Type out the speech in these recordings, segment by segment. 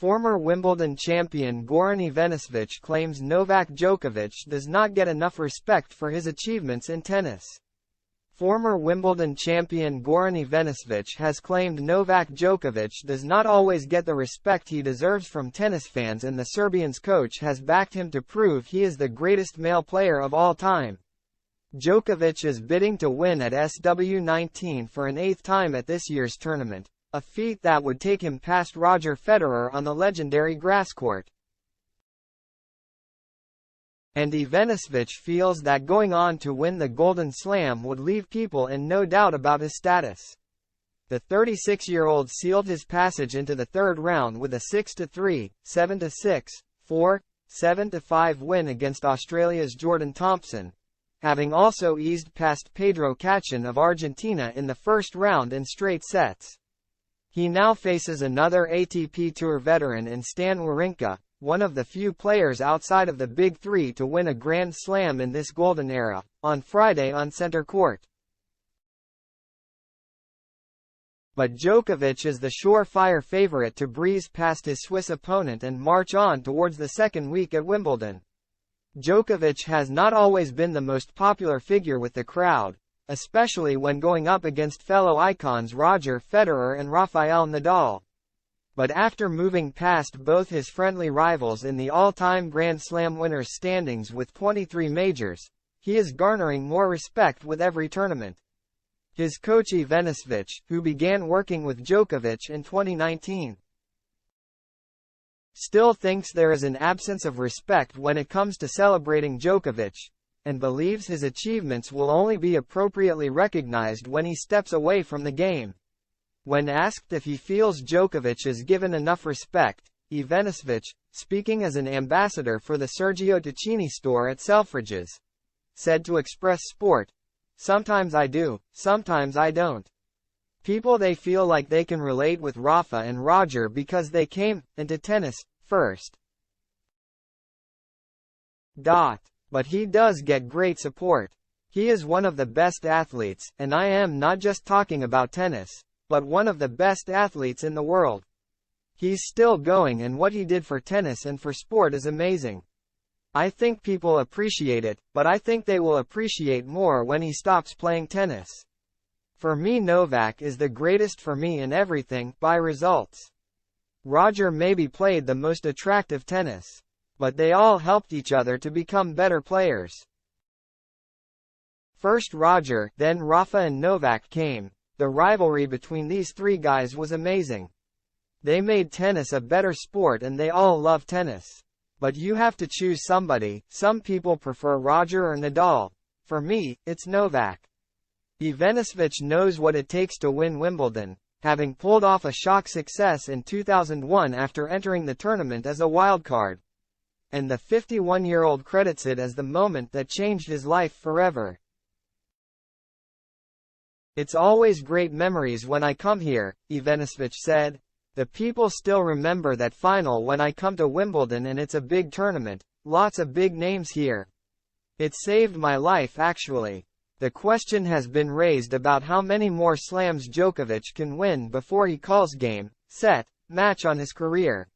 Former Wimbledon champion Goran Ivanisevic claims Novak Djokovic does not get enough respect for his achievements in tennis. Former Wimbledon champion Goran Ivanisevic has claimed Novak Djokovic does not always get the respect he deserves from tennis fans, and the Serbian's coach has backed him to prove he is the greatest male player of all time. Djokovic is bidding to win at SW19 for an 8th time at this year's tournament, a feat that would take him past Roger Federer on the legendary grass court. And Ivanisevic feels that going on to win the Golden Slam would leave people in no doubt about his status. The 36-year-old sealed his passage into the third round with a 6-3, 7-6, 4, 7-5 win against Australia's Jordan Thompson, having also eased past Pedro Cachin of Argentina in the first round in straight sets. He now faces another ATP Tour veteran in Stan Wawrinka, one of the few players outside of the Big Three to win a Grand Slam in this golden era, on Friday on center court. But Djokovic is the surefire favorite to breeze past his Swiss opponent and march on towards the second week at Wimbledon. Djokovic has not always been the most popular figure with the crowd, especially when going up against fellow icons Roger Federer and Rafael Nadal. But after moving past both his friendly rivals in the all-time Grand Slam winners' standings with 23 majors, he is garnering more respect with every tournament. His coach Ivanisevic, who began working with Djokovic in 2019, still thinks there is an absence of respect when it comes to celebrating Djokovic, and believes his achievements will only be appropriately recognized when he steps away from the game. When asked if he feels Djokovic is given enough respect, Ivanisevic, speaking as an ambassador for the Sergio Tacchini store at Selfridges, said to Express Sport, "Sometimes I do, sometimes I don't. People, they feel like they can relate with Rafa and Roger because they came into tennis first. But he does get great support. He is one of the best athletes, and I am not just talking about tennis, but one of the best athletes in the world. He's still going, and what he did for tennis and for sport is amazing. I think people appreciate it, but I think they will appreciate more when he stops playing tennis. For me, Novak is the greatest for me in everything, by results. Roger maybe played the most attractive tennis, but they all helped each other to become better players. First Roger, then Rafa and Novak came. The rivalry between these three guys was amazing. They made tennis a better sport, and they all love tennis. But you have to choose somebody. Some people prefer Roger or Nadal. For me, it's Novak. Ivanisevic knows what it takes to win Wimbledon, having pulled off a shock success in 2001 after entering the tournament as a wildcard. And the 51-year-old credits it as the moment that changed his life forever. It's always great memories when I come here, Ivanisevic said. The people still remember that final when I come to Wimbledon, and it's a big tournament, lots of big names here. It saved my life actually. The question has been raised about how many more slams Djokovic can win before he calls game, set, match on his career.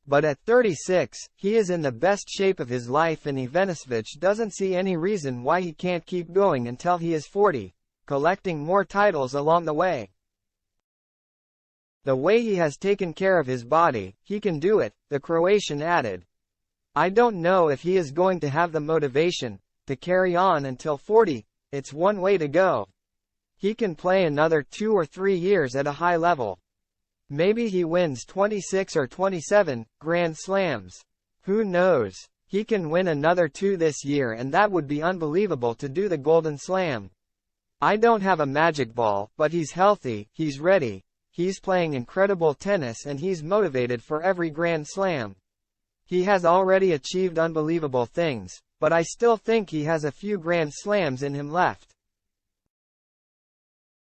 But at 36, he is in the best shape of his life, and Ivanisevic doesn't see any reason why he can't keep going until he is 40. Collecting more titles along the way. The way he has taken care of his body, he can do it, the Croatian added. I don't know if he is going to have the motivation to carry on until 40. It's one way to go. He can play another 2 or 3 years at a high level. Maybe he wins 26 or 27 Grand Slams. Who knows? He can win another 2 this year, and that would be unbelievable to do the Golden Slam. I don't have a magic ball, but he's healthy, he's ready, he's playing incredible tennis, and he's motivated for every Grand Slam. He has already achieved unbelievable things, but I still think he has a few Grand Slams in him left.